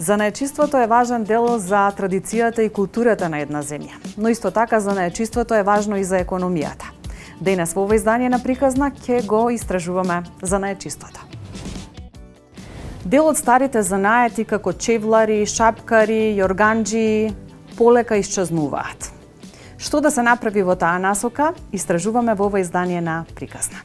Занаетчиството е важен дел за традицијата и културата на една земја, но исто така занаетчиството е важно и за економијата. Денес во ова издание на Приказна ќе го истражуваме занаетчиството. Дел од старите занаети како чевлари, шапкари, јорганџи полека исчезнуваат. Што да се направи во таа насока, истражуваме во ова издание на Приказна.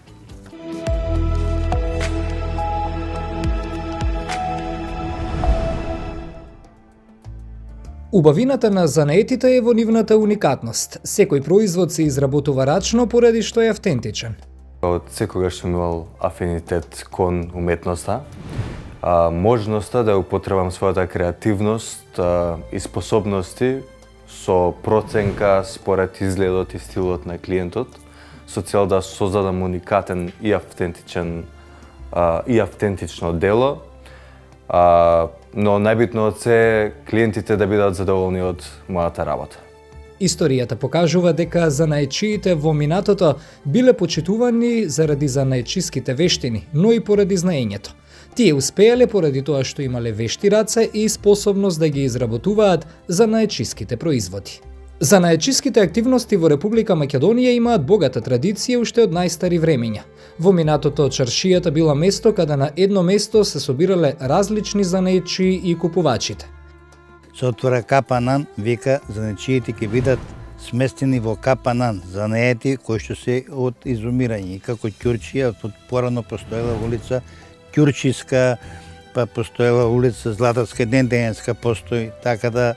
Убавината на занаетите е во нивната уникатност. Секој производ се изработува рачно поради што е автентичен. Од секогаш сум имал афинитет кон уметноста. Можноста да употребам својата креативност и способности со проценка според изгледот и стилот на клиентот, со цел да создадам уникатен и автентично дело. Но најбитно од се клиентите да бидат задоволни од мојата работа. Историјата покажува дека занаетчиите во минатото биле почитувани заради занаетчиските вештини, но и поради знаењето. Тие успеале поради тоа што имале вешти раце и способност да ги изработуваат занаетчиските производи. Занаетчиските активности во Република Македонија имаат богата традиција уште од најстари времења. Во минатото чаршијата била место каде на едно место се собирале различни занаетчии и купувачите. Се отвора капанан, века занаетчиите ќе бидат сместени во капанан, занаети кои што се од изумирање. И како ќурчија, порано постоела улица Ќурчиска, па постоела улица Златарска, ден-денеска постои, така да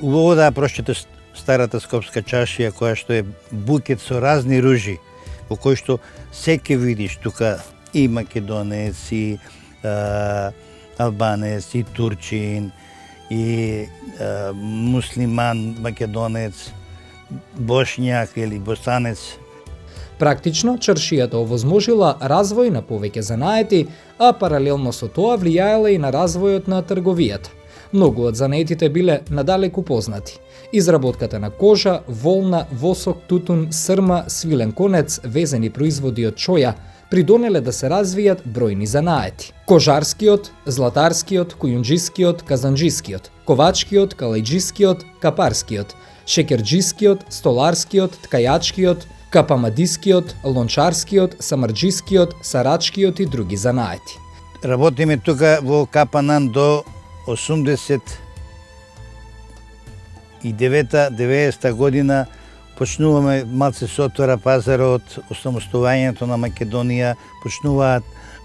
убаво да прочитате старата скопска чашија која што е букет со разни ружи, во кој што секи видиш тука и македонец, и албанец, и турчин, и муслиман, македонец, бошњак или босанец. Практично, чаршијата овозможила развој на повеќе занаети, а паралелно со тоа влијаела и на развојот на трговијата. Многу од занаетите биле надалеку познати. Изработката на кожа, волна, восок, тутун, срма, свилен конец, везени производи од чоја, придонеле да се развијат бројни занаети. Кожарскиот, златарскиот, кујунџискиот, казанџискиот, ковачкиот, калајџискиот, капарскиот, шекерџискиот, столарскиот, ткајачкиот, капамадискиот, лончарскиот, самарџискиот, сарачкиот и други занаети. Работиме тука во Капанан до 89-90 година. Почнуваме, малце се отвора пазарот, осамостувањето на Македонија, почнуваат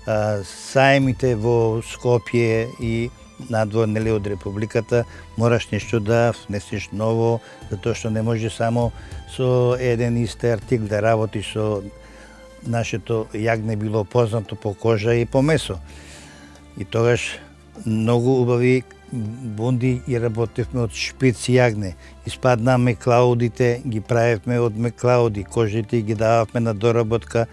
сајмите во Скопје и надвор од Републиката, мораш нешто да внесеш ново, затоа што не може само со еден исти артикл да работиш со нашето јагне било познато по кожа и по месо. И тогаш многу убави бунди и работевме од шпици јагне. Испадна меклаудите, ги правевме од меклауди, кожите ги дававме на доработка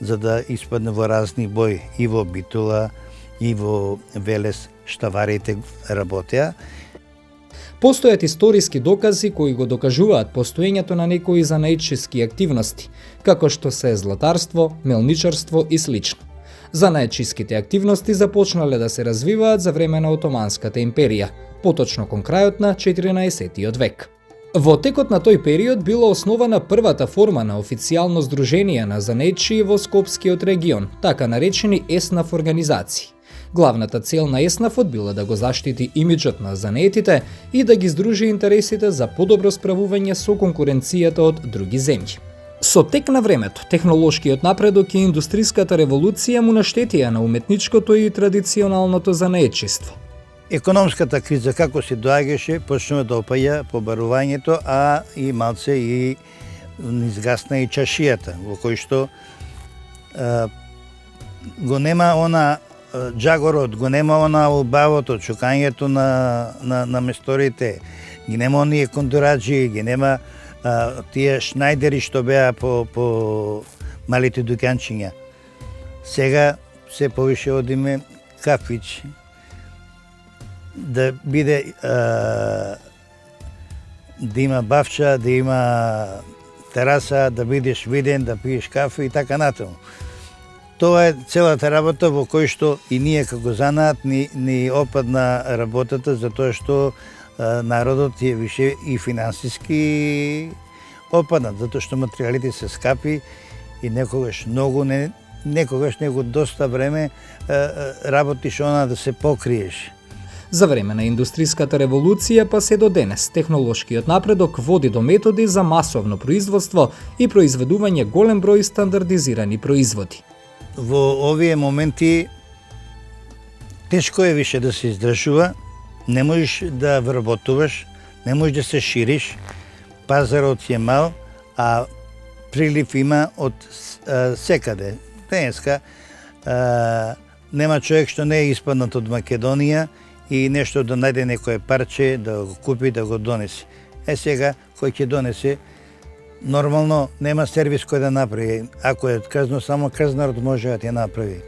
за да испадне во разни бои, и во битула, и во велес штаварите работеа. Постојат историски докази кои го докажуваат постоењето на некои занаетчиски активности, како што се златарство, мелничарство и слично. Занаетчиските активности започнале да се развиваат за време на Отоманската империја, поточно кон крајот на 14 век. Во текот на тој период била основана првата форма на официјално здружение на занаетчии во Скопскиот регион, така наречени ЕСНАФ организации. Главната цел на ЕСНАФот била да го заштити имиџот на занаетите и да ги здружи интересите за подобро справување со конкуренцијата од други земји. Со тек на времето, технолошкиот напредок и индустриската револуција му наштетија на уметничкото и традиционалното занаетчиство. Економската криза како се доаѓаше, почнува да опаја побарувањето, а и малце и изгасна и чашијата, во кој што го нема она джагорот, го нема она убавото, чукањето на месторите, ги нема оние кондураджи, ги нема тие шнајдери што беа по малите дуканчиња. Сега се повише одиме кафич, да биде да има бавча, да има тераса, да бидеш виден, да пиеш кафе и така натаму. Тоа е целата работа во кој што и ние како занаат ни опадна работата, затоа што народот е више и финансиски опаднат, затоа што материјалите се скапи и некогаш него доста време работиш она да се покриеш. За време на индустријската револуција па се до денес, технолошкиот напредок води до методи за масовно производство и произведување голем број стандардизирани производи. Во овие моменти тешко е више да се издржува, не можеш да вработуваш, не можеш да се шириш, пазарот е мал, а прилив има од секаде. Денеска нема човек што не е испаднат од Македонија и нешто да најде некое парче, да го купи, да го донесе. Сега, кој ќе донесе, нормално нема сервис кој да направи. Ако е казно, само казнарот може да ја направи.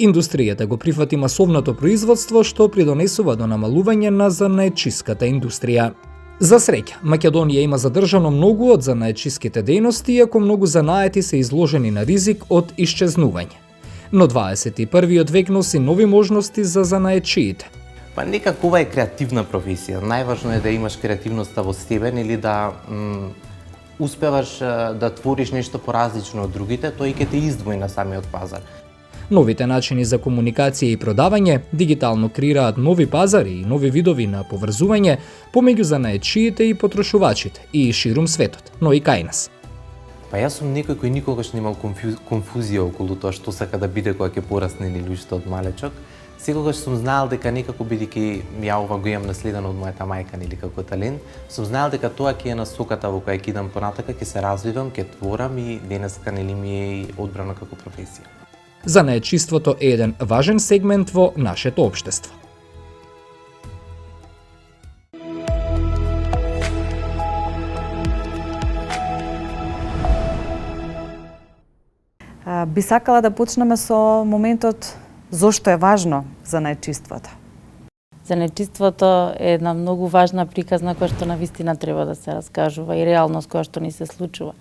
Индустријата го прифати масовното производство што придонесува до намалување на занаетчиската индустрија. За среќа, Македонија има задржано многу од занаетчиските дејности, иако многу занаети се изложени на ризик од исчезнување. Но 21. век носи нови можности за занаетчиите. Па некако ова е креативна професија. Најважно е да имаш креативноста во себе или да успеваш да твориш нешто поразлично од другите, тој ќе те издвои на самиот пазар. Новите начини за комуникација и продавање дигитално креираат нови пазари и нови видови на поврзување помеѓу занаетчиите и потрошувачите и ширум светот, но и кај нас. Па јас сум некој кој никогаш не имал конфузија околу тоа што сака да биде кога ќе порасне или уште од малечок. Секогаш сум знаел дека некако бидејќи ја ова го имам наследено од мојата мајка или како талент, сум знаел дека тоа ќе е насоката во која ќе идам понатака, ќе се развивам, ќе творам и денеска нели ми е и одбрана како професија. Занаетчиството е еден важен сегмент во нашето општество. Би сакала да почнеме со моментот зошто е важно занаетчиството. Занаетчиството е една многу важна приказна која што навистина треба да се раскажува и реалност која што ни се случува.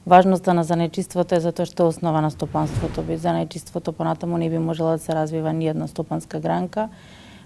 Важноста на занаетчиството е затоа што е основа на стопанството. Без занаетчиството понатаму не би можела да се развива ни една стопанска гранка.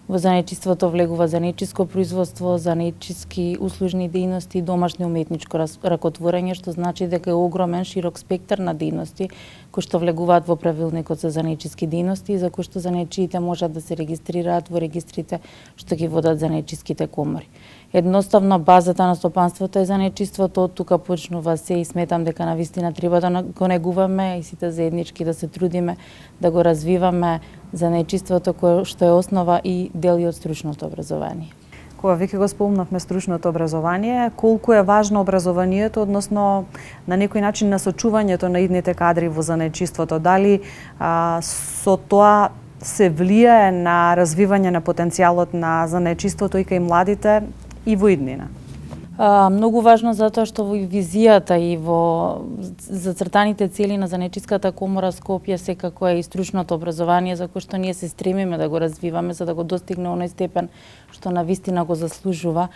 Во занаетчиството влегува занаетчиско производство, занаетчиски услужни дејности, домашно уметничко ракотворење, што значи дека е огромен широк спектар на дејности кои што влегуваат во правилникот за занаетчиски дејности, за кои што занаетчиите можат да се регистрираат во регистрите што ги водат занаетчиските комори. Едноставно базата на стопанството е занаетчиството, од тука почнува се и сметам дека навистина треба да го негуваме и сите заеднички да се трудиме да го развиваме занаетчиството кое што е основа и дел и од стручното образование. Кога веќе го спомнавме стручното образование, колку е важно образованието, односно на некој начин насочувањето на идните кадри во занаетчиството, дали со тоа се влијае на развивање на потенцијалот на занаетчиството и кај младите и во иднина? Многу важно затоа што во визијата и во зацртаните цели на Занаетчиската комора Скопје секако е и стручното образование за кое што ние се стремиме да го развиваме за да го достигне оној степен што навистина го заслужува.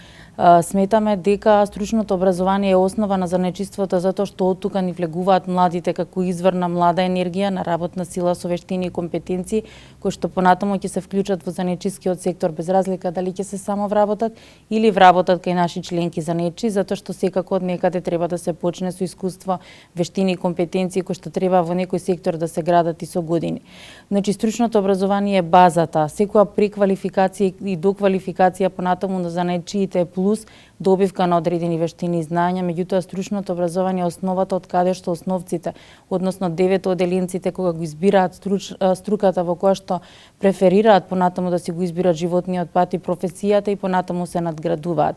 Сметаме дека стручното образование е основа на занаетчиството затоа што од тука ни влегуваат младите како извор на млада енергија, на работна сила со вештини и компетенции кои што понатаму ќе се вклучат во занаетчискиот сектор без разлика дали ќе се само вработат или вработат кај наши членки занаетчи, затоа што секако од некаде треба да се почне со искуство, вештини и компетенции кои што треба во некој сектор да се градат и со години. Значи стручното образование е базата, секоја преквалификација и доквалификација понатаму на занаетчиите плюс добивка на одредени вештини и знања, меѓутоа стручното образование е основата од каде што основците, односно 9 оделенците кога го избираат струката во која што преферираат понатаму да си го избират животниот пат и професијата и понатаму се надградуваат.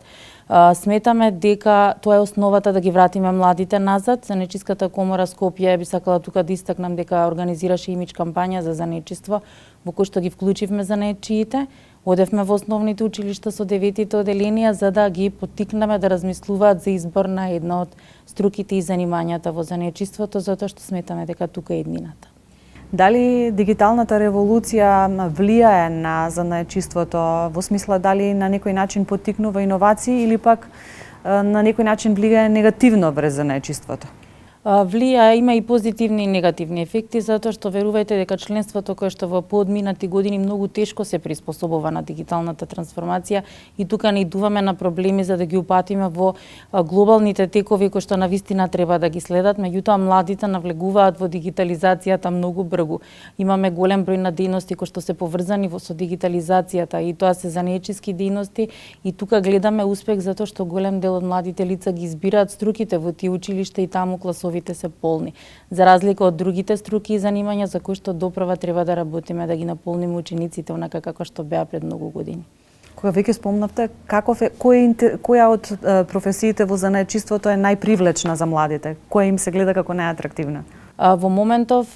Сметаме дека тоа е основата да ги вратиме младите назад. Занаетчиската комора Скопје би сакала тука да истакнам дека организираше имидж кампања за занаетчиство во кој што ги вклучивме занаетчиите. Одевме во основните училишта со 9-тите оделенија за да ги поттикнеме да размислуваат за избор на една од струките и занимањата во занаетчиството, затоа што сметаме дека тука е иднината. Дали дигиталната револуција влијае на занаетчиството во смисла дали на некој начин поттикнува иновации или пак на некој начин влијае негативно врз занаетчиството? Влија има и позитивни и негативни ефекти, затоа што верувајте дека членството кое што во поодминати години многу тешко се приспособува на дигиталната трансформација и тука не идуваме на проблеми за да ги упатиме во глобалните текови кои што навистина треба да ги следат, меѓутоа младите навлегуваат во дигитализацијата многу брзо. Имаме голем број на дејности кои што се поврзани со дигитализацијата и тоа се занаетчиски дејности и тука гледаме успех затоа што голем дел од младите лица ги избираат струките во тие училишта и таму класови се полни. За разлика од другите струки и занимања за кои што допрва треба да работиме да ги наполниме учениците онака како што беа пред многу години. Кога веќе спомнавте, која од професиите во занаетчиството е најпривлечна за младите? Која им се гледа како најатрактивна? Во моментов,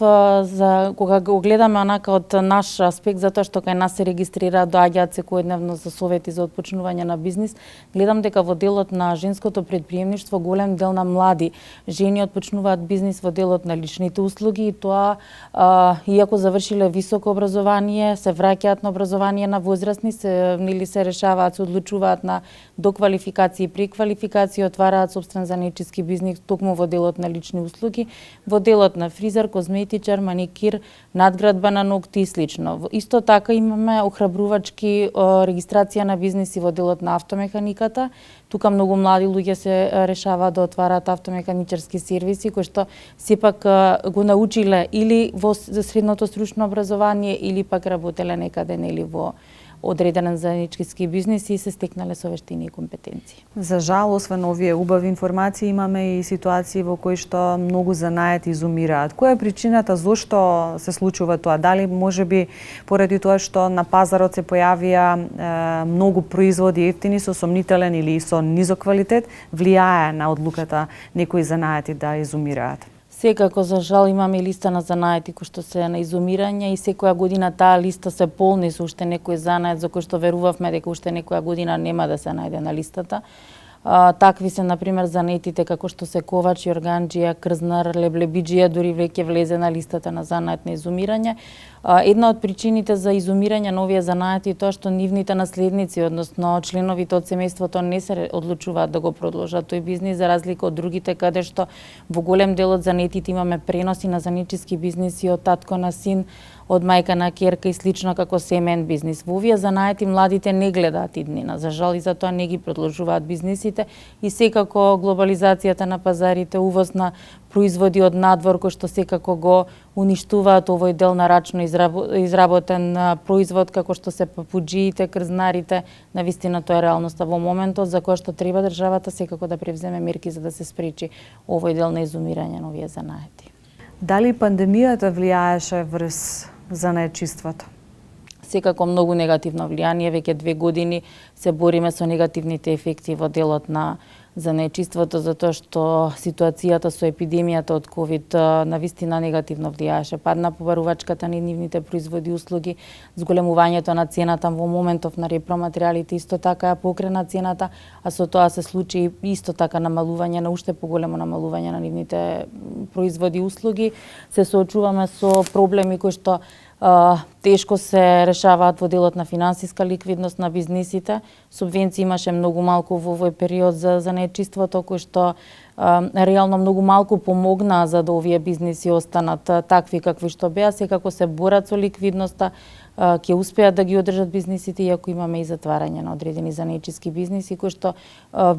кога го гледаме онака од наш аспект, затоа што кај нас се регистрираат, доаѓаат секојдневно за совети за отпочнување на бизнис, гледам дека во делот на женското предприемништво голем дел на млади жени отпочнуваат бизнис во делот на личните услуги и тоа, иако завршиле високо образование, се враќаат на образование на возрастни, се решаваат, се одлучуваат на доквалификација и преквалификација, отвараат сопствен занаетчиски бизнис токму во делот на лични услуги, во делот на фризер, козметичар, маникир, надградба на ногти и слично. Исто така имаме охрабрувачки регистрација на бизниси во делот на автомеханиката. Тука многу млади луѓе се решаваат да отвараат автомеханичарски сервиси кои што сепак го научиле или во средното стручно образование или пак работеле некаде нели во одреден заеднички бизнис и се стекнале со вештини и компетенции. За жал, освен овие убави информации, имаме и ситуации во кои што многу занаети изумираат. Која е причината зошто се случува тоа? Дали можеби поради тоа што на пазарот се појавија многу производи ефтини со сомнителен или со низок квалитет, влијае на одлуката некои занаети да изумираат? Секако, за жал, имаме листа на занаети кои што се на изумирање и секоја година таа листа се полни со уште некој занает за кој што верувавме дека уште некоја година нема да се најде на листата. Такви се, например, занаетите како што се ковач, јорганџија, крзнар, леблебиџија, дури веќе влезе на листата на занает на изумирање. Една од причините за изумирање на овие занаети е тоа што нивните наследници, односно членовите од семејството не се одлучуваат да го продолжат тој бизнис, за разлика од другите каде што во голем дел од занаетите имаме преноси на занаетчиски бизниси од татко на син, од мајка на ќерка и слично како семеен бизнис. Во овие занаети младите не гледаат иднина, за жал и затоа не ги продолжуваат бизнисите и секако глобализацијата на пазарите, увоз на производи од надвор кои што секако го уништуваат овој дел на рачно изработен производ како што се папуџиите, крзнарите, навистина тоа е реалноста во моментот за која што треба државата секако да превземе мерки за да се спречи овој дел на изумирање на овие занаети. Дали пандемијата влијаеше врз занаетчиството? Секако многу негативно влијание, веќе 2 години се бориме со негативните ефекти во делот на занаетчиството затоа што ситуацијата со епидемијата од ковид навистина негативно влијаеше. Падна побарувачката на нивните производи и услуги, зголемувањето на цената во моментов на репроматеријалите исто така ја покрена цената, а со тоа се случи исто така намалување на уште поголемо намалување на нивните производи и услуги. Се соочуваме со проблеми кои што тешко се решаваат во делот на финансиска ликвидност на бизнисите. Субвенции имаше многу малку во овој период за занаетчиството, кој што реално многу малку помогна за да овие бизниси останат такви какви што беа. Секако се борат со ликвидноста, ќе успеат да ги одржат бизнисите, иако имаме и затварање на одредени занаетчиски бизниси кои што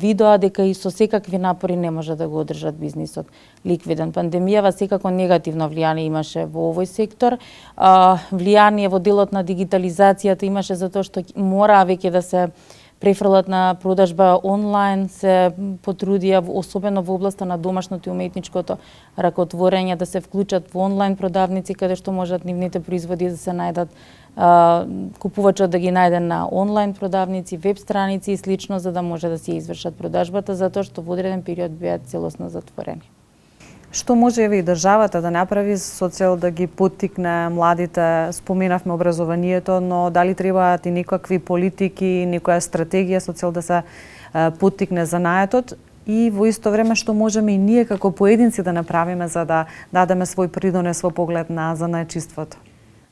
видоа дека и со секакви напори не може да го одржат бизнисот ликвиден. Пандемијава секако негативно влијание имаше во овој сектор. Влијание во делот на дигитализацијата имаше затоа што мора веќе да се префрлат на продажба онлайн, се потрудија, особено во областа на домашното и уметничкото ракотворење, да се вклучат во онлайн продавници, каде што можат нивните производи да се најдат, купувачот да ги најде на онлайн продавници, веб страници и слично, за да може да се извршат продажбата, затоа што во одреден период беа целосно затворени. Што може и државата да направи со цел да ги поттикне младите? Споменавме образованието, но дали требаат и некакви политики, некоја стратегија со цел да се поттикне занаетот? И во исто време што можеме и ние како поединци да направиме за да дадеме свој придонес во поглед на занаетчиството?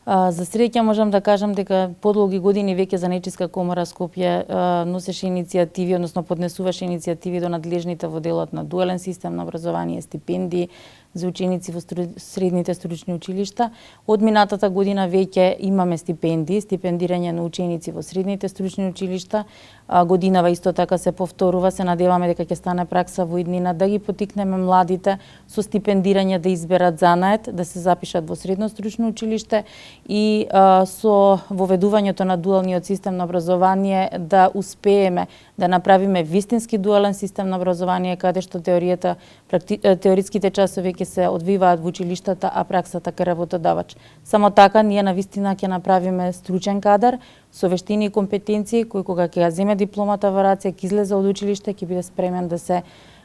За среќа можам да кажам дека подолги години веќе Занечиска комора Скопје носеше иницијативи, односно поднесуваше иницијативи до надлежните во делот на дуален систем на образование, стипендии за ученици во средните стручни училишта. Од минатата година веќе имаме стипендии, стипендирање на ученици во средните стручни училишта. Годинава исто така се повторува, се надеваме дека ќе стане пракса во иднина да ги потикнеме младите со стипендирање да изберат занает, да се запишат во средно стручно училиште и со воведувањето на дуалниот систем на образование да успееме да направиме вистински дуален систем на образование каде што теоритските часови ќе се одвиваат во училиштата, а праксата кај работодавач. Само така ние навистина ќе направиме стручен кадар со вештини и компетенции кој кога ќе ја земе дипломата во раце, ќе излезе од училиште, ќе биде спремен да се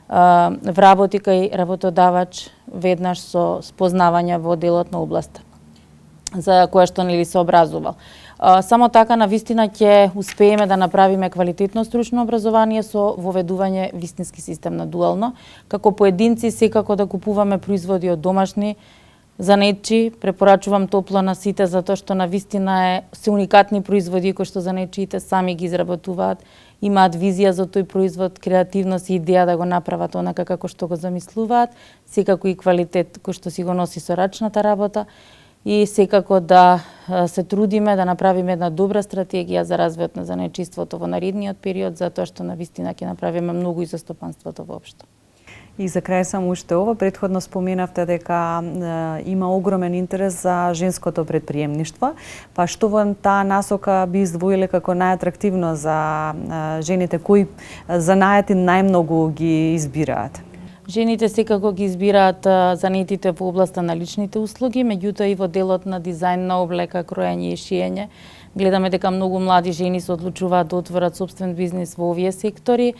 вработи кај работодавач веднаш со спознавање во делот на област за која што нели се образувал. Само така навистина ќе успееме да направиме квалитетно стручно образование со воведување вистински систем на дуално. Како поединци секако да купуваме производи од домашни занетчи, препорачувам топло на сите затоа што навистина се уникатни производи кои што занетчиите сами ги изработуваат, имаат визија за тој производ, креативност и идеја да го направат онака како што го замислуваат, секако и квалитет кој што си го носи со рачната работа и секако да се трудиме да направиме една добра стратегија за развојот на занетчиството во наредниот период, затоа што навистина ќе направиме многу и за стопанството воопшто. И за крај само уште ова, претходно споменавте дека има огромен интерес за женското предприемништво, па што во таа насока би издвоиле како најатрактивно за жените, кои занаети најмногу ги избираат? Жените секако ги избираат занетите во областа на личните услуги, меѓутоа и во делот на дизајн на облека, кроење и шиење. Гледаме дека многу млади жени се одлучуваат да отворат собствен бизнис во овие сектори.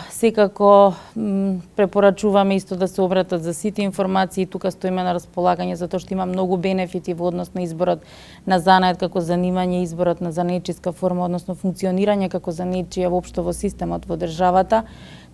Секако препорачуваме исто да се обратат за сите информации, тука стоиме на располагање затоа што има многу бенефити во однос на изборот на занает како занимање, изборот на занетчиска форма, односно функционирање како занетчија воопшто во системот во државата.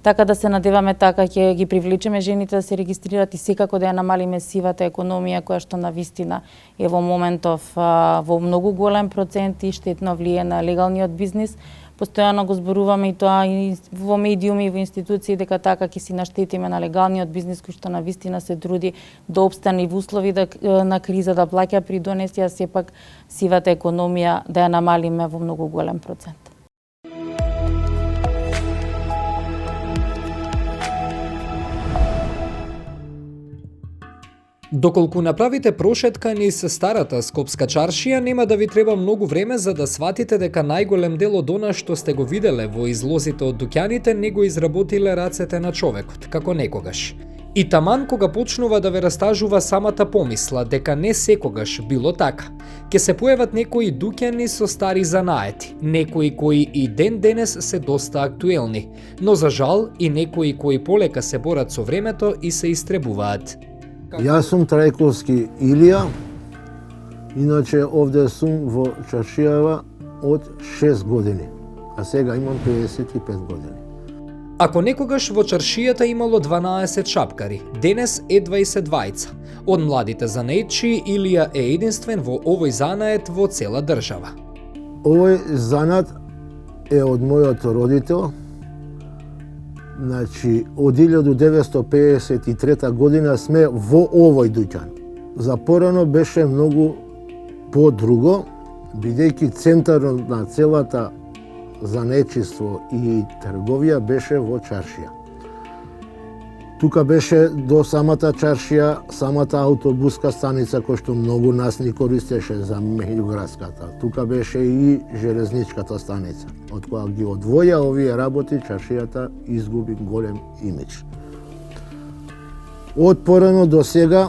Така да се надеваме така ќе ги привлечеме жените да се регистрираат и секако да ја намалиме сивата економија која што навистина е во моментов во многу голем процент и штетно влие на легалниот бизнис. Постојано го зборуваме и тоа и во медиуми и во институции дека така ќе си наштетиме на легалниот бизнис кој што навистина се труди да опстане во услови на криза, да плаќа придонеси, а сепак сивата економија да ја намалиме во многу голем процент. Доколку направите прошетка низ старата скопска чаршија, нема да ви треба многу време за да сватите дека најголем дел од она што сте го виделе во излозите од дуќаните не го изработиле рацете на човекот, како некогаш. И таман кога почнува да ве растажува самата помисла дека не секогаш било така, ќе се појават некои дуќани со стари занаети, некои кои и ден денес се доста актуелни, но за жал и некои кои полека се борат со времето и се истребуваат. Јас сум Трајковски Илија, иначе овде сум во чаршијава од 6 години, а сега имам 55 години. Ако некогаш во чаршијата имало 12 шапкари, денес едва и се двајца. Од младите занетчи, Илија е единствен во овој занает во цела држава. Овој занат е од мојот родител. Значи, од 1953 година сме во овој дуќан. За порано беше многу по-друго, бидејќи центарот на целата занетчиство и трговија беше во чаршија. Тука беше до самата чаршија, самата автобуска станица која што многу нас ни користеше за меѓуградската. Тука беше и железничката станица. Од која ги одвоја овие работи, чаршијата изгуби голем имидж. Од порано до сега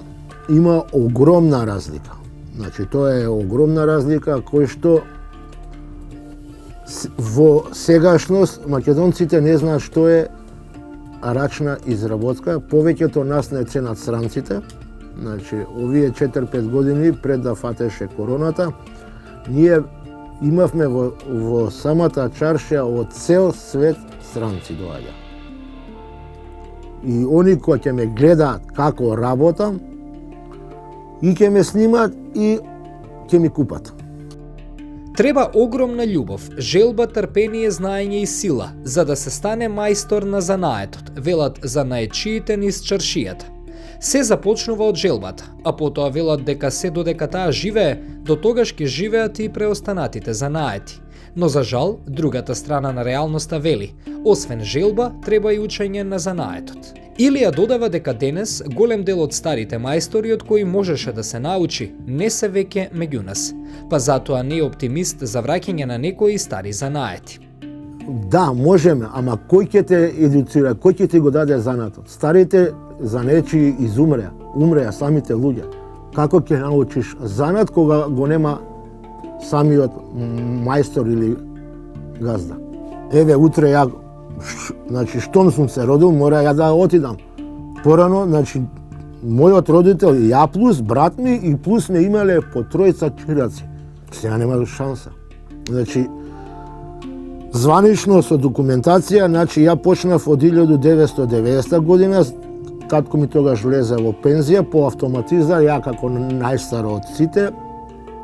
има огромна разлика. Значи, тоа е огромна разлика кој што во сегашност македонците не знаат што е рачна изработка, повеќето нас не ценат странците. Значи, овие 4-5 години пред да фатеше короната, ние имавме во самата чаршија од цел свет странци доаѓа. И они кои ќе ме гледаат како работам, и ќе ме снимаат и ќе ми купат. Треба огромна љубов, желба, трпение, знаење и сила за да се стане мајстор на занаетот, велат занаечиите низ чаршијата. Се започнува од желбата, а потоа велат дека се додека таа живее, до тогаш ќе живеат и преостанатите занаети. Но за жал, другата страна на реалноста вели, освен желба, треба и учење на занаетот. Илија додава дека денес голем дел од старите мајстори од кои можеше да се научи, не се веќе меѓу нас, па затоа не е оптимист за враќање на некои стари занаети. Да, можеме, ама кој ќе те едуцира, кој ќе ти го даде занатот? Старите занечи изумреа, умреа самите луѓе. Како ќе научиш занат кога го нема самиот мајстор или газда? Еве, утре ја, значи, штом сум се родил, мора ја да отидам. Порано, значи, мојот родител, ја плюс брат ми и плюс не имале по тројца чираци. Сега нема шанса. Значи, званично со документација, значи, ја почнав од 1990 година, татко ми тогаш влезе во пензија, по автоматиза, ја како најстар од сите,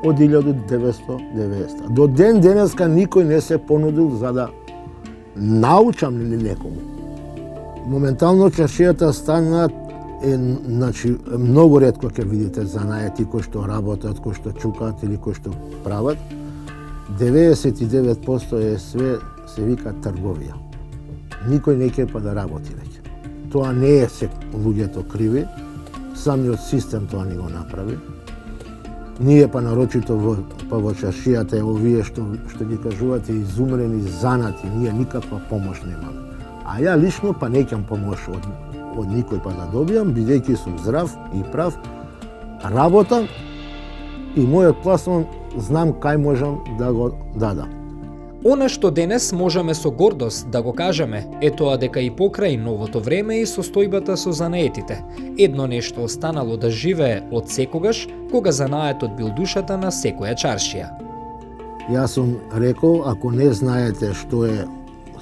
од 1990. До ден денеска никој не се понудил за да научам некому. Моментално чаршијата стана значи, многу ретко ќе видите занаети кои што работат, кои што чукаат или кои што прават. 99% е све се вика трговија. Никој не ќе па да работи веќе. Тоа не е се луѓето криви, самиот систем тоа ни го направи. Ние па нарочито во чаршијата овие што ги кажувате изумрени занати, ние никаква помош немаме. А ја лично па неќам помош од никој па да добијам, бидејќи сум здрав и прав, работам и мојот пласон знам кај можам да го дадам. Она што денес можеме со гордост да го кажеме е тоа дека и покрај новото време и состојбата со занаетите, едно нешто останало да живее од секогаш, кога занаетот бил душата на секоја чаршија. Јас сум рекол, ако не знаете што е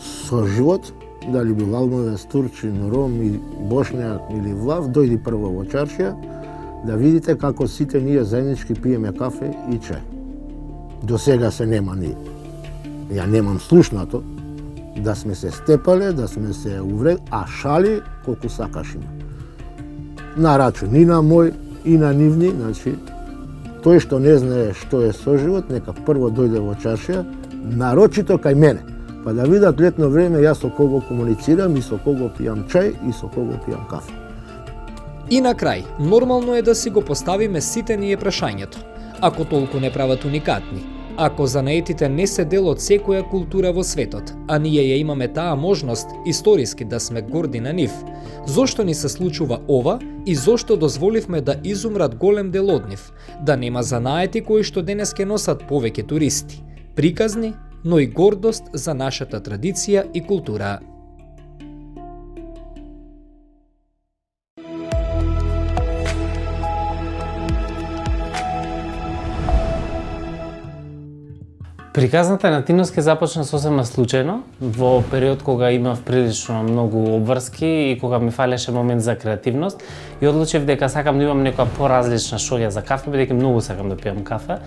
соживот, дали бил Алмовец, Турчин, Ром, и Бошњак или Влав, дојди прво во чаршија, да видите како сите ние заеднички пиеме кафе и чај. До сега се нема ни. Ја немам слушнато да сме се степале, да сме се увред, а шали колку сакаш има. На рачун и на мој, и на нивни, значи, тој што не знае што е соживот, нека прво дојде во чаршија, нарочито кај мене, па да видат летно време јас со кого комуницирам и со кого пијам чај и со кого пијам кафе. И на крај, нормално е да си го поставиме сите ние прашањето, ако толку не прават уникатни, ако занаетите не се дел од секоја култура во светот, а ние ја имаме таа можност историски да сме горди на нив, зошто ни се случува ова и зошто дозволивме да изумрат голем дел од нив, да нема занаети кои што денес ке носат повеќе туристи, приказни, но и гордост за нашата традиција и култура. Приказната на Тиновски започна сосема случајно, во период кога имав прилично многу обврски и кога ми фалеше момент за креативност и одлучив дека сакам да имам некоја поразлична шолја за кафе, бидејќи многу сакам да пијам кафе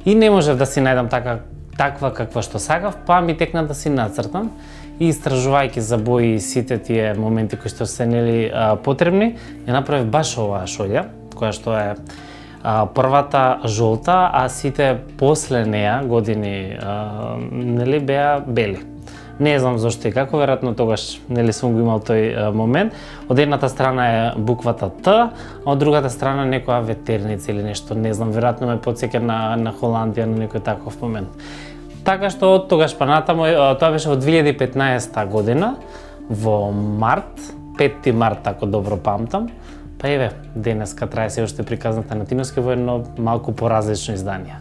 и не можев да си најдам таква каква што сакав, па ми текна да си нацртам и истражувајќи за бои и сите тие моменти кои што се нели потребни, ја направив баш оваа шолја, која што е првата жолта, а сите после неа години нели беа бели. Не знам зошто и како, веројатно тогаш нели сум го имал тој момент. Од едната страна е буквата Т, а од другата страна некоја ветерница или нешто, не знам, веројатно ме потсеќа на Холандија, на некој таков момент. Така што од тогаш па натаму, тоа беше во 2015 година, во март, 5 март, ако добро памтам. Па еве, денеска трае се уште приказната на Тиновски во едно малку поразлично издание.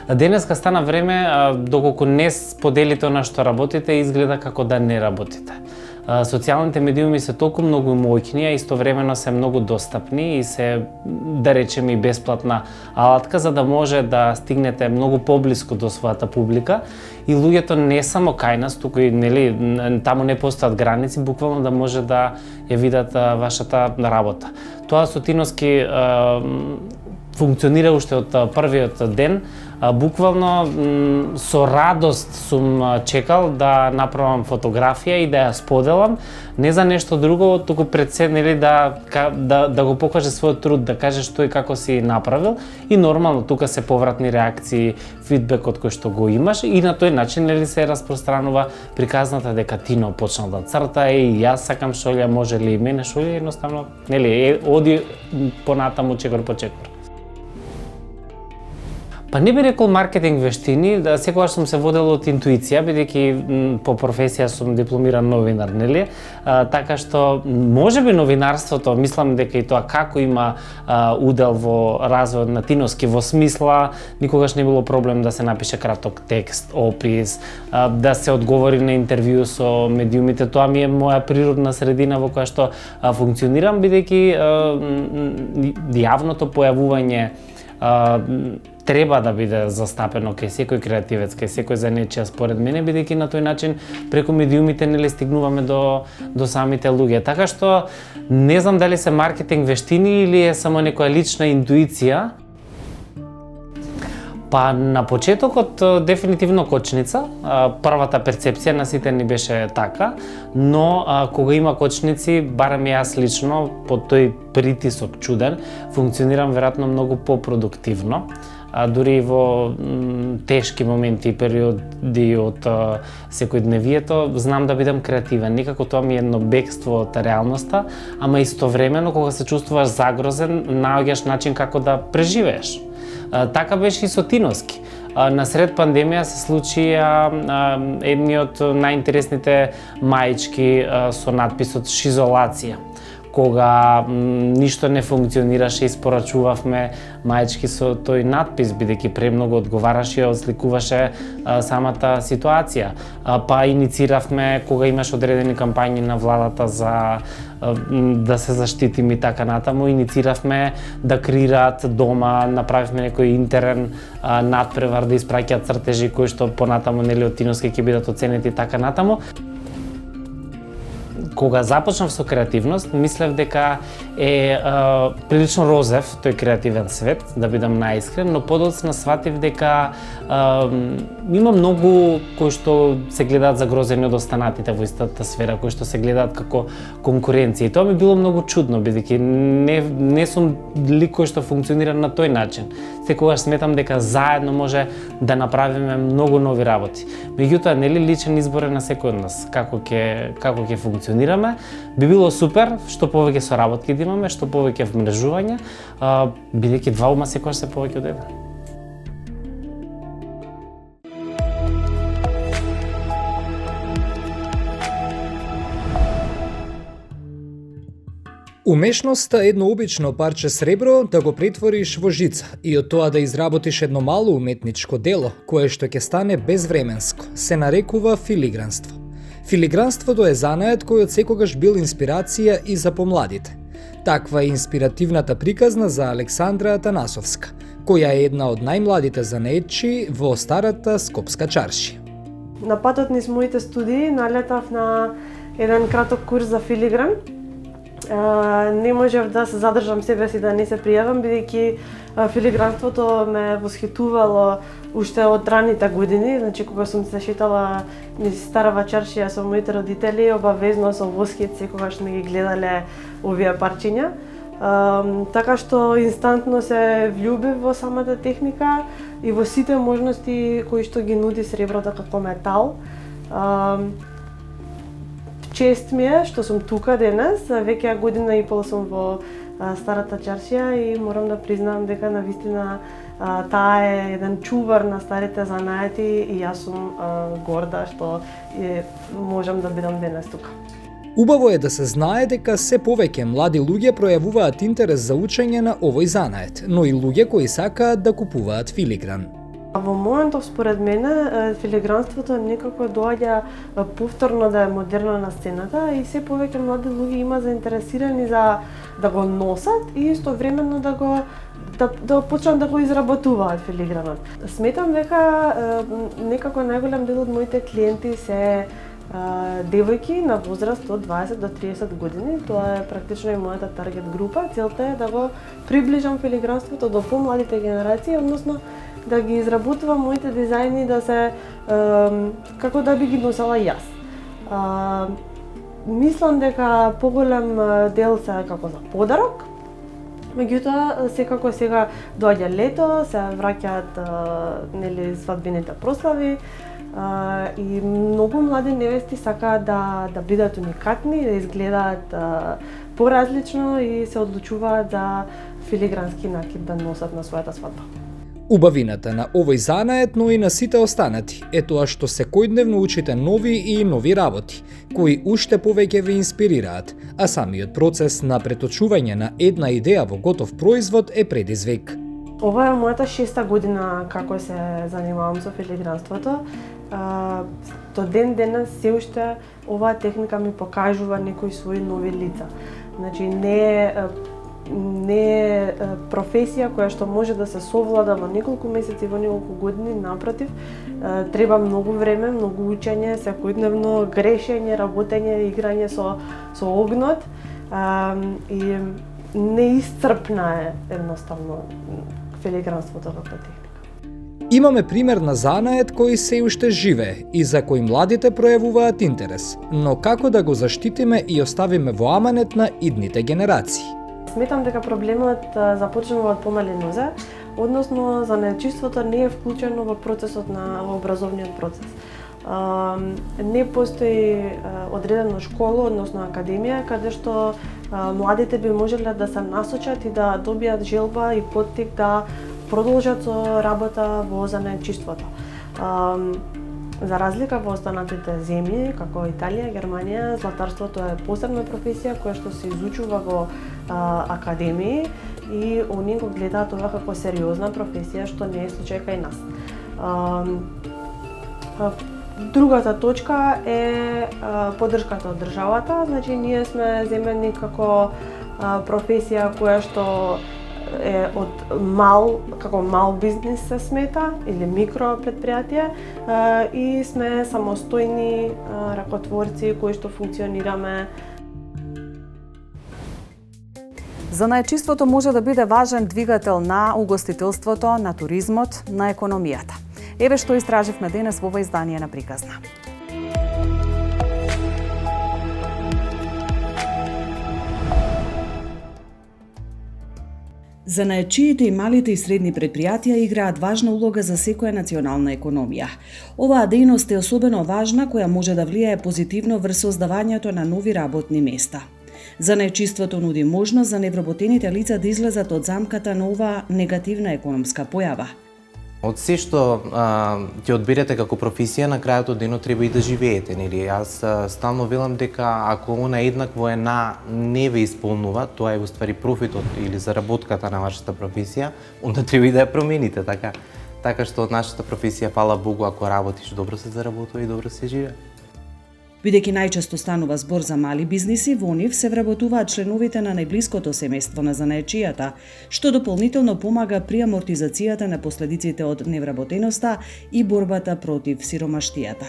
Денеска стана време, доколку не споделите она што работите, изгледа како да не работите. Социјалните медиуми се толку многу моќни, а истовремено се многу достапни и се, да речеме, и бесплатна алатка за да може да стигнете многу поблиску до својата публика и луѓето не само кај нас, туку и нели таму не постојат граници, буквално да може да ја видат вашата работа. Тоа со Тиновски функционира уште од првиот ден. Буквално со радост сум чекал да направам фотографија и да ја споделам, не за нешто друго, туку пред се, нели, да го покаже својот труд, да каже што и како си направил, и нормално тука се повратни реакции, фидбекот кој што го имаш, и на тој начин, нели, се распространува приказната дека Тино почнал да црта и јас сакам шолја, може ли и мене шолја, едноставно, нели, оди понатаму чекор по чекор. Па не би рекол маркетинг вештини, да секогаш сум се водел од интуиција, бидејќи по професија сум дипломиран новинар, нели? Така што можеби новинарството, мислам дека и тоа како има удел во развојот на Тиновски, во смисла никогаш не било проблем да се напише краток текст, опис, да се одговори на интервју со медиумите, тоа ми е моја природна средина во која што функционирам, бидејќи јавното појавување треба да биде застапено кај секој креативец, кај секој занаетчија, според мене, бидејќи на тој начин преку медиумите нели стигнуваме до самите луѓе. Така што не знам дали се маркетинг вештини или е само некоја лична интуиција. Па на почетокот дефинитивно кочница, првата перцепција на сите ни беше така, но кога има кочници, барем јас лично, под тој притисок чуден, функционирам веројатно многу попродуктивно. Дури во тешки моменти и периоди од секојдневието, знам да бидам креативен. Никако тоа ми е едно бегство од реалноста, ама истовремено кога се чувствуваш загрозен, наоѓаш начин како да преживееш. Така беше и со Тиновски. Насред пандемија се случи едни од најинтересните маички со надписот «Шизолација». Кога ништо не функционираше, испорачувавме маички со тој надпис, бидејќи премногу одговараше и осликуваше самата ситуација. Па иницииравме, кога имаш одредени кампањи на владата за да се заштитиме и така натаму, иницииравме да креираат дома, направивме некој интерен надпревар да испраќаат цртежи кои што понатаму нели од Тиновски ќе бидат оценети и така натаму. Кога започнав со креативност, мислев дека е прилично розев тој креативен свет, да бидам најискрен, но подоцна сватив дека има многу кои што се гледаат загрозени од останатите во истата сфера, кои што се гледаат како конкуренција. И тоа ми било многу чудно, бидејќи не сум лик кој што функционира на тој начин. Секогаш сметам дека заедно може да направиме многу нови работи. Меѓутоа, нели личен избор е на секој од нас, како ќе функционираме. Би било супер што повеќе соработки да имаме, што повеќе вмрежување, бидејќи два ума секогаш се повеќе од еден. Умешноста е едно обично парче сребро да го претвориш во жица и од тоа да изработиш едно мало уметничко дело, кое што ќе стане безвременско, се нарекува филигранство. Филигранството е занает кој од секогаш бил инспирација и за помладите. Таква е инспиративната приказна за Александра Атанасовска, која е една од најмладите занаетчи во старата Скопска чаршија. На патот низ моите студии налетав на еден краток курс за филигран. Не можев да се задржам себе си да не се пријавам, бидејќи филигранството ме восхитувало уште од раните години. Значи, кога сум се шетала низ старава чаршија со моите родители, обавезно со восхит секогаш сме ги гледале овие парчиња. Така што инстантно се влюбив во самата техника и во сите можности кои што ги нуди среброто како метал. Чест ми е што сум тука денес, веќе година и пол сум во старата чаршија и морам да признам дека навистина таа е еден чувар на старите занаети и јас сум горда што можам да бидам денес тука. Убаво е да се знае дека се повеќе млади луѓе пројавуваат интерес за учење на овој занает, но и луѓе кои сакаат да купуваат филигран. Во моментов, според мене, филигранството некако доаѓа повторно да е модерно на сцената и се повеќе млади луѓе има заинтересирани за да го носат и истовремено да почнат да го изработуваат филигранот. Сметам дека некако најголем дел од моите клиенти се девојки на возраст од 20 до 30 години. Тоа е практично и мојата таргет група. Целта е да го приближам филигранството до помладите генерации, односно да ги изработувам моите дизајни да се како да би ги носела јас. Мислам дека поголем дел се како за подарок. Меѓутоа, секако сега доаѓа лето, се враќаат нели свадбените прослави и многу млади невести сакаат да бидат уникатни, да изгледаат поразлично и се одлучуваат за филигрански накид да носат на својата свадба. Убавината на овој занает, но и на сите останати, е тоа што секојдневно учите нови и нови работи, кои уште повеќе ве инспирираат, а самиот процес на преточување на една идеја во готов производ е предизвик. Ова е мојата 6-та година како се занимавам со филигранството. До ден денес се уште оваа техника ми покажува некои своји нови лица. Значи не е професија која што може да се совлада во неколку месеци, во неколку години, напротив, треба многу време, многу учење, секојдневно грешење, работење, играње со огнот и неисцрпна е едноставно филигранството како техника. Имаме пример на занает кој се уште живее и за кој младите пројавуваат интерес, но како да го заштитиме и оставиме во аманет на идните генерации? Сметам дека проблемот започнува од помали нозе, односно занаетчиството не е вклучено во процесот во образовниот процес. Не постои одредено школа, односно академија, каде што младите би можеле да се насочат и да добијат желба и поттик да продолжат со работа во занаетчиството. За разлика во останатите земји, како Италија, Германија, златарството е посебна професија која што се изучува во академии и оние го гледаат ова како сериозна професија, што не е случај кај нас. Другата точка е поддршката од државата, значи ние сме земени како професија која што е од мал бизнис се смета или микро предпријатие и сме самостојни ракотворци кои што функционираме. Занаетчиството може да биде важен двигател на угостителството, на туризмот, на економијата. Еве што истраживме денес во ова издание на Приказна. Занаетчиите и малите и средни предпријатија играат важна улога за секоја национална економија. Оваа дејност е особено важна која може да влијае позитивно врз создавањето на нови работни места. Занаетчиството нуди можност за невработените лица да излезат од замката на оваа негативна економска појава. Од се што ќе одберете како професија, на крајот од денот треба и да живеете, нели? Јас стално велам дека ако она еднакво не ве исполнува, тоа е уствари профитот или заработката на вашата професија, онда треба и да ја промените, така што од нашата професија, фала Богу, ако работиш, добро се заработува и добро се живее. Бидејќи најчесто станува збор за мали бизниси, во нив се вработуваат членовите на најблиското семејство на занаетчијата, што дополнително помага при амортизацијата на последиците од невработеноста и борбата против сиромаштијата.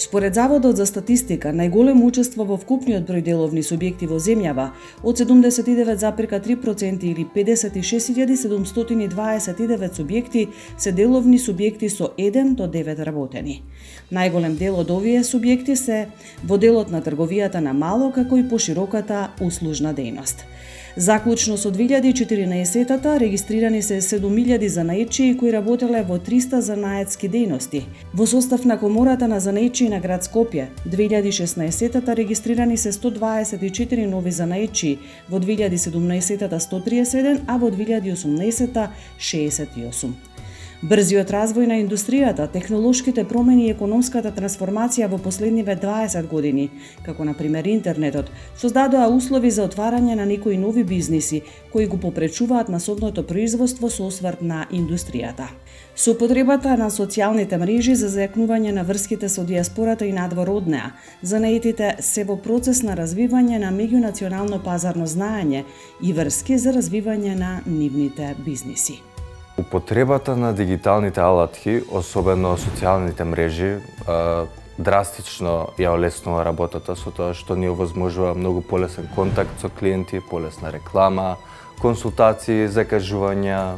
Според Заводот за статистика, најголемо учество во вкупниот број деловни субјекти во земјава, од 79,3% или 56.729 субјекти се деловни субјекти со 1 до 9 работени. Најголем дел од овие субјекти се во делот на трговијата на мало, како и пошироката услужна дејност. Заклучно со 2014-та регистрирани се 7.000 занаетчии кои работеле во 300 занаетски дејности. Во состав на Комората на занаетчии на град Скопје, 2016-та регистрирани се 124 нови занаетчии, во 2017-та 131, а во 2018-та 68. Брзиот развој на индустријата, технолошките промени и економската трансформација во последниве 20 години, како на пример интернетот, создадоа услови за отварање на некои нови бизниси кои го попречуваат масовното производство со осврт на индустријата. Со потребата на социјалните мрежи за зајакнување на врските со диаспората и надвор од неа, занаетите се во процес на развивање на меѓунационално пазарно знаење и врски за развивање на нивните бизниси. Употребата на дигиталните алатки, особено социјалните мрежи, драстично ја олеснува работата со тоа што ни овозможува многу полесен контакт со клиенти, полесна реклама, консултации, закажувања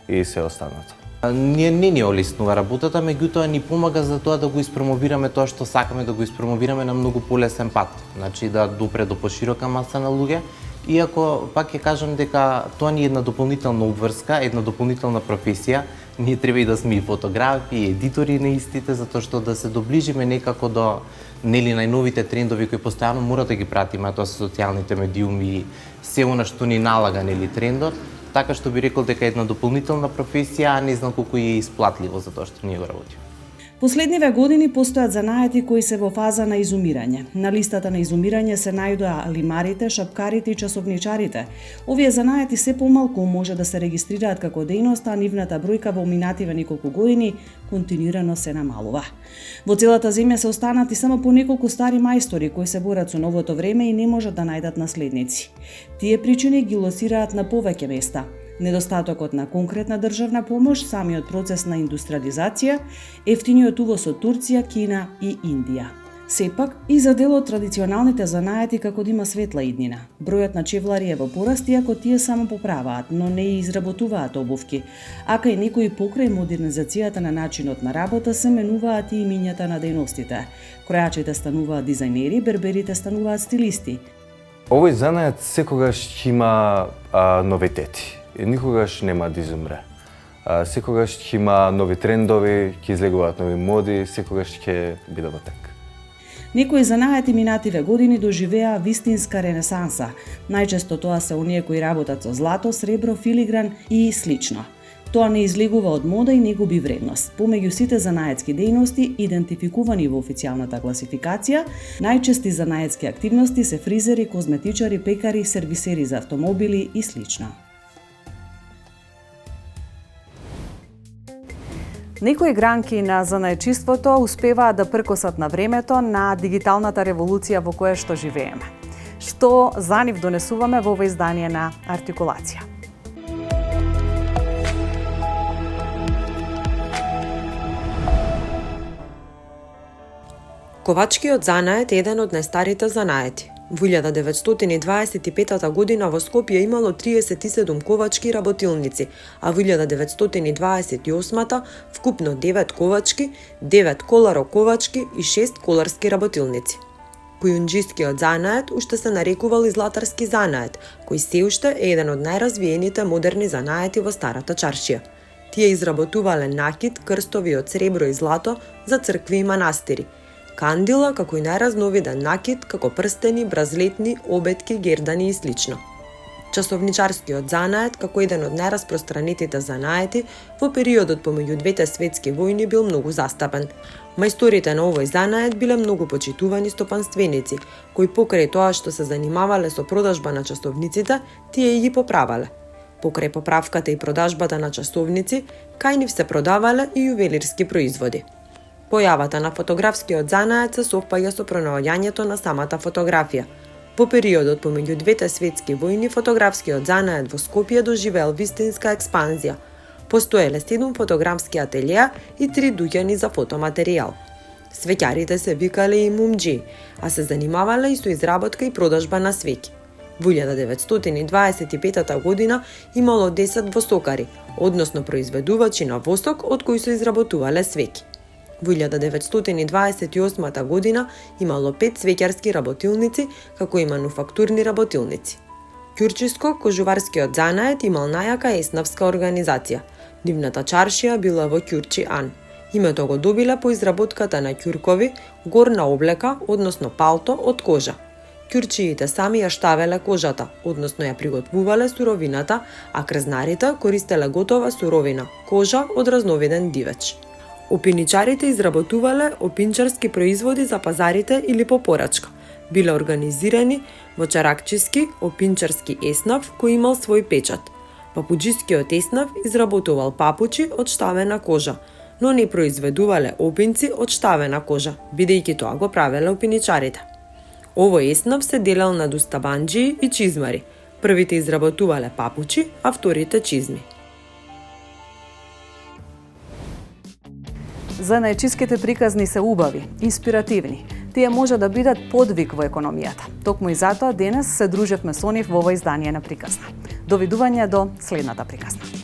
и се останато. Не ни олеснува работата, меѓутоа ни помага за тоа да го испромовираме тоа што сакаме да го испромовираме на многу полесен пат. Значи да допре до поширока маса на луѓе. Иако пак ќе кажам дека тоа ни е една дополнителна обврска, една дополнителна професија. Ние треба и да сме и фотографи, и едитори на истите, затоа што да се доближиме некако до најновите трендови кои постојано мора да ги пратиме, а тоа се социјалните медиуми, се она што ни налага трендот. Така што би рекол дека е една дополнителна професија, а не знам колку е исплатливо за тоа што ние го работиме. Последниве години постојат занаети кои се во фаза на изумирање. На листата на изумирање се најдоа лимарите, шапкарите и часовничарите. Овие занаети се помалку може да се регистрираат како дејност, а нивната бројка во минативе неколку години континуирано се намалува. Во целата земја се останати само по неколку стари мајстори кои се борат со новото време и не можат да најдат наследници. Тие причини ги лосираат на повеќе места. Недостатокот на конкретна државна помош, самиот процес на индустриализација, ефтиниот увоз од Турција, Кина и Индија. Сепак, и за дел од традиционалните занаети како да има светла иднина. Бројот на чевлари е во пораст, иако тие само поправаат, но не и изработуваат обувки. Ака и некои покрај модернизацијата на начинот на работа се менуваат и имињата на дејностите. Кројачите стануваат дизајнери, берберите стануваат стилисти. Овој занает секогаш има новитети. Никогаш нема да изумре. Секогаш ќе има нови трендови, ќе излегуваат нови моди, секогаш ќе биде во тек. Некои занаети минативе години доживеа вистинска ренесанса. Најчесто тоа се оние кои работат со злато, сребро, филигран и слично. Тоа не излегува од мода и не губи вредност. Помеѓу сите занаетски дејности, идентификувани во официјалната класификација, најчести занаетски активности се фризери, козметичари, пекари, сервисери за автомобили и слично. Некои гранки на занаетчиството успеваат да пркосат на времето на дигиталната револуција во која што живееме. Што за нив донесуваме во ова издание на Артикулација. Ковачкиот занает е еден од најстарите занаети. Во 1925 година во Скопје имало 37 ковачки работилници, а во 1928 вкупно 9 ковачки, 9 коларо-ковачки и 6 коларски работилници. Кујунџискиот занает уште се нарекувал и златарски занает, кој се уште е еден од најразвиените модерни занаети во Старата чаршија. Тие изработувале накит, крстови од сребро и злато за цркви и манастири, кандила како и најразновиден накит, како прстени, бразлетни, обетки, гердани и слично. Часовничарскиот занает, како еден од најраспространетите занаети, во периодот помеѓу двете светски војни бил многу застапен. Мајсторите на овој занает биле многу почитувани стопанственици, кои покрај тоа што се занимавале со продажба на часовниците, тие и ги поправале. Покрај поправката и продажбата на часовници, кај нив се продавале и јувелирски производи. Појавата на фотографскиот занает се совпаѓа со пронаоѓањето на самата фотографија. Во периодот помеѓу двете светски војни, фотографскиот занает во Скопје доживеел вистинска експанзија. Постоеле 7 фотографски ателјеа и 3 дуќани за фотоматеријал. Свеќарите се викале и мумџи, а се занимавале и со изработка и продажба на свеќи. Во 1925 година имало 10 восокари, односно произведувачи на восок од кои се изработувале свеќи. Во 1928 година имало 5 свеќарски работилници, како и мануфактурни работилници. Ќурчиско-кожуварскиот занает имал најака еснавска организација. Нивната чаршија била во Ќурчи Ан. Името го добиле по изработката на ќуркови, горна облека, односно палто од кожа. Ќурчиите сами ја штавеле кожата, односно ја приготвувале суровината, а крзнарите користеле готова суровина, кожа од разновиден дивеч. Опиничарите изработувале опинчарски производи за пазарите или по порачка. Биле организирани во чаракчиски опинчарски еснав кој имал свој печат. Папуџискиот еснав изработувал папучи од штавена кожа, но не произведувале опинци од штавена кожа, бидејќи тоа го правеле опиничарите. Овој еснав се делел на дустабанџии и чизмари. Првите изработувале папучи, а вторите чизми. Занаетчиските приказни се убави, инспиративни. Тие може да бидат подвиг во економијата. Токму и затоа денес се дружевме со нив во ова издание на Приказна. Довидување до следната приказна.